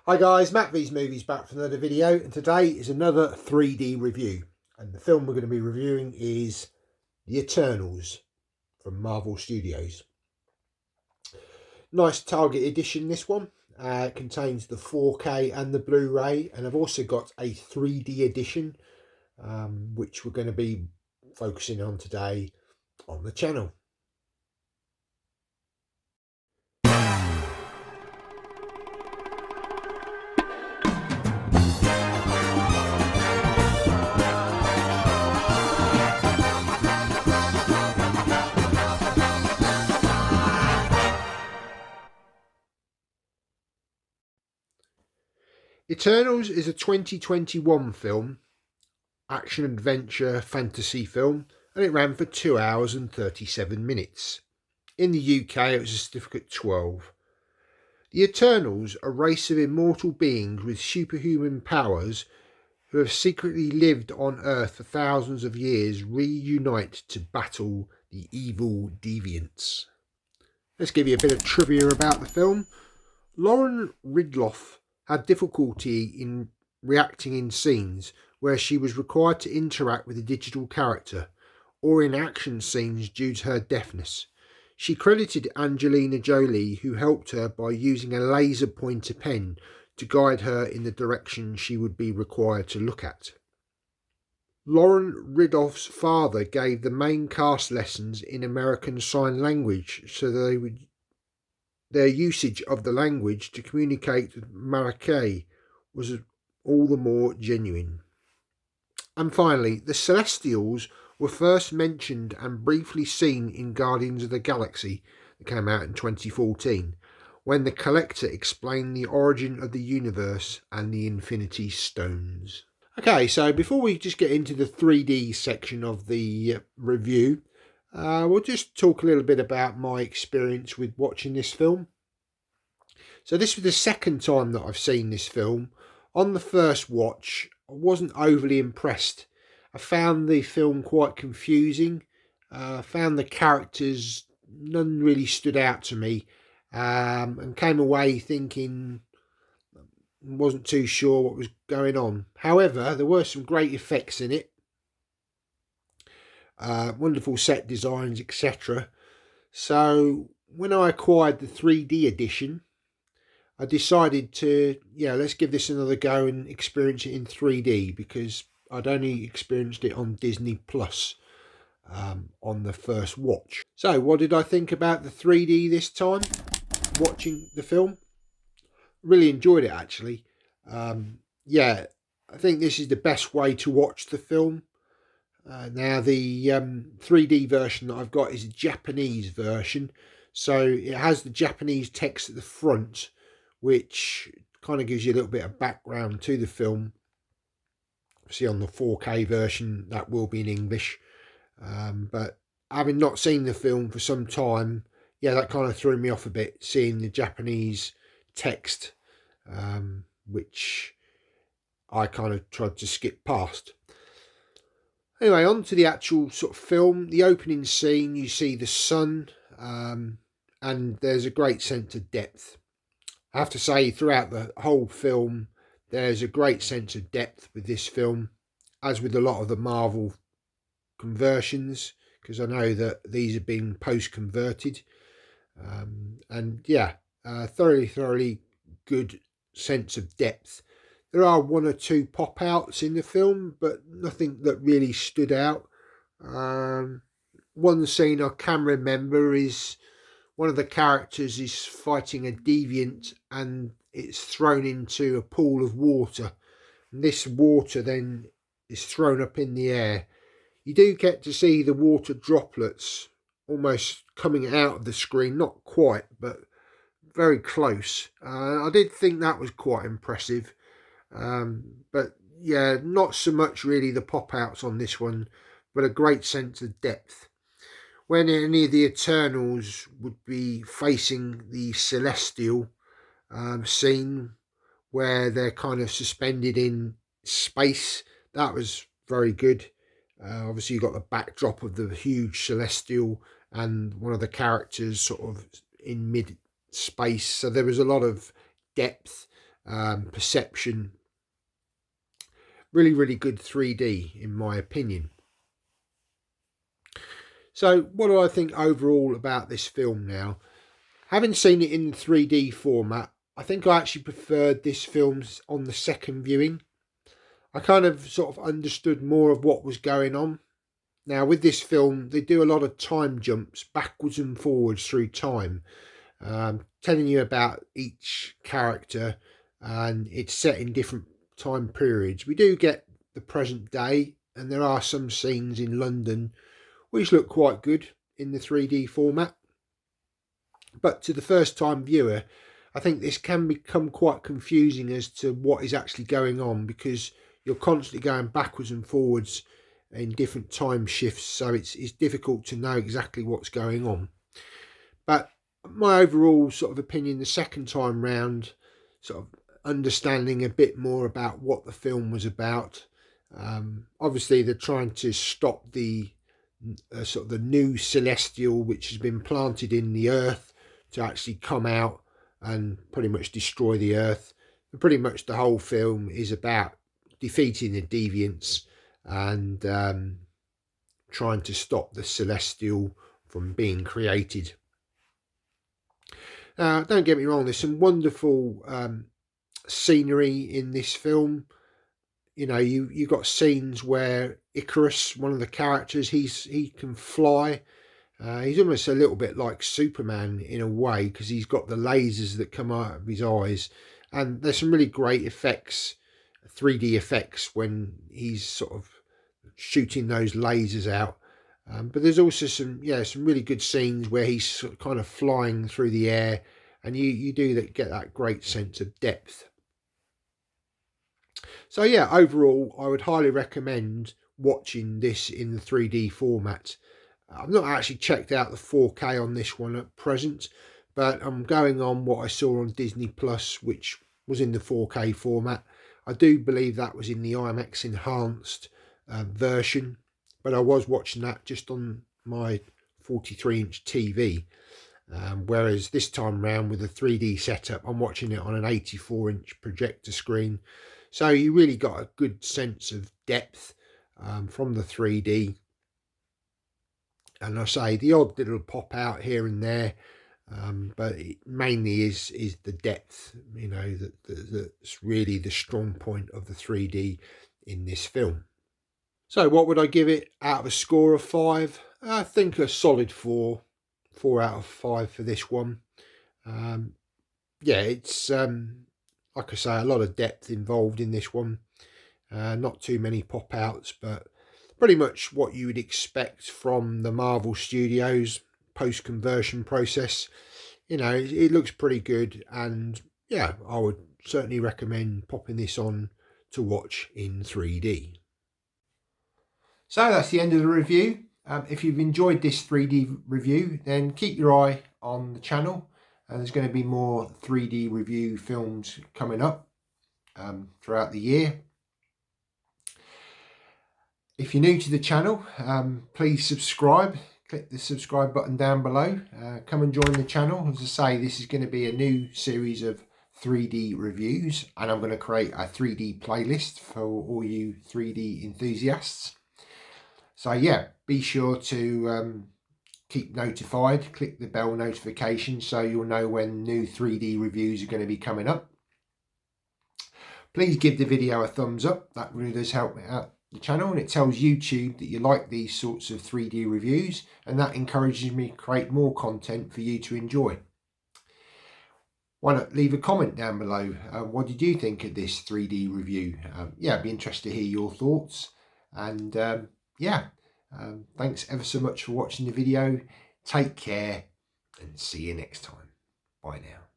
Hi guys, Matt V's Movies back for another video, and today is another 3D review. And the film we're going to be reviewing is The Eternals from Marvel Studios. Nice Target edition, this one. It contains the 4K and the Blu-ray, and I've also got a 3D edition, which we're going to be focusing on today on the channel. Eternals is a 2021 film, action-adventure fantasy film, and it ran for 2 hours and 37 minutes. In the UK it was a certificate 12. The Eternals, a race of immortal beings with superhuman powers who have secretly lived on Earth for thousands of years, reunite to battle the evil deviants. Let's give you a bit of trivia about the film. Lauren Ridloff had difficulty in reacting in scenes where she was required to interact with a digital character or in action scenes due to her deafness. She credited Angelina Jolie, who helped her by using a laser pointer pen to guide her in the direction she would be required to look at. Lauren Ridloff's father gave the main cast lessons in American Sign Language, so their usage of the language to communicate with Maracay was all the more genuine. And finally, the Celestials were first mentioned and briefly seen in Guardians of the Galaxy that came out in 2014, when the Collector explained the origin of the universe and the Infinity Stones. Okay, so before we just get into the 3D section of the review, we'll just talk a little bit about my experience with watching this film. So this was the second time that I've seen this film. On the first watch, I wasn't overly impressed. I found the film quite confusing. I found the characters, none really stood out to me, and came away thinking, wasn't too sure what was going on. However, there were some great effects in it. Wonderful set designs, etc. So when I acquired the 3D edition, I decided to, let's give this another go and experience it in 3D, because I'd only experienced it on Disney Plus on the first watch. So what did I think about the 3D this time, watching the film? Really enjoyed it, actually. I think this is the best way to watch the film. Now the 3D version that I've got is a Japanese version, so it has the Japanese text at the front, which kind of gives you a little bit of background to the film. See, on the 4K version that will be in English, but having not seen the film for some time, that kind of threw me off a bit, seeing the Japanese text, which I kind of tried to skip past. Anyway, on to the actual sort of film. The opening scene, you see the sun, and there's a great sense of depth. I have to say, throughout the whole film, there's a great sense of depth with this film, as with a lot of the Marvel conversions, because I know that these have been post-converted. Thoroughly good sense of depth. There are one or two pop-outs in the film, but nothing that really stood out. One scene I can remember is one of the characters is fighting a deviant and it's thrown into a pool of water. And this water then is thrown up in the air. You do get to see the water droplets almost coming out of the screen. Not quite, but very close. I did think that was quite impressive. But not so much really the pop-outs on this one, but a great sense of depth. When any of the Eternals would be facing the Celestial scene, where they're kind of suspended in space, that was very good. Obviously, you got the backdrop of the huge Celestial and one of the characters sort of in mid-space, so there was a lot of depth perception. Really, really good 3D in my opinion. So what do I think overall about this film now? Having seen it in 3D format, I think I actually preferred this film on the second viewing. I kind of sort of understood more of what was going on. Now with this film, they do a lot of time jumps backwards and forwards through time, telling you about each character, and it's set in different time periods. We do get the present day, and there are some scenes in London which look quite good in the 3D format. But to the first time viewer, I think this can become quite confusing as to what is actually going on, because you're constantly going backwards and forwards in different time shifts, so it's difficult to know exactly what's going on. But my overall sort of opinion the second time round, sort of understanding a bit more about what the film was about. Obviously they're trying to stop the sort of the new celestial which has been planted in the earth to actually come out and pretty much destroy the earth. And pretty much the whole film is about defeating the deviants and trying to stop the celestial from being created. Don't get me wrong, there's some wonderful scenery in this film. You know, you got scenes where Icarus, one of the characters, he can fly. He's almost a little bit like Superman in a way, because he's got the lasers that come out of his eyes, and there's some really great effects, 3D effects, when he's sort of shooting those lasers out. But there's also some really good scenes where he's sort of kind of flying through the air, and you do get that great sense of depth. So yeah, overall I would highly recommend watching this in the 3D format. I've not actually checked out the 4K on this one at present, but I'm going on what I saw on Disney Plus, which was in the 4K format. I do believe that was in the IMAX enhanced version, but I was watching that just on my 43-inch TV. Whereas this time round with a 3D setup, I'm watching it on an 84-inch projector screen. So you really got a good sense of depth from the 3D. And I say the odd little pop out here and there, but it mainly is the depth, you know, that's really the strong point of the 3D in this film. So what would I give it out of a score of 5? I think a solid 4 out of 5 for this one. Yeah, it's like I say, a lot of depth involved in this one. Not too many pop outs, but pretty much what you would expect from the Marvel Studios post-conversion process. You know, it looks pretty good, and yeah, I would certainly recommend popping this on to watch in 3D. So that's the end of the review. If you've enjoyed this 3D review, then keep your eye on the channel, and there's going to be more 3D review films coming up throughout the year. If you're new to the channel, please subscribe. Click the subscribe button down below. Come and join the channel. As I say, this is going to be a new series of 3D reviews, and I'm going to create a 3D playlist for all you 3D enthusiasts. So yeah, be sure to keep notified. Click the bell notification so you'll know when new 3D reviews are going to be coming up. Please give the video a thumbs up. That really does help me out the channel, and it tells YouTube that you like these sorts of 3D reviews, and that encourages me to create more content for you to enjoy. Why not leave a comment down below? What did you think of this 3D review? Yeah, I'd be interested to hear your thoughts. And thanks ever so much for watching the video. Take care and see you next time. Bye now.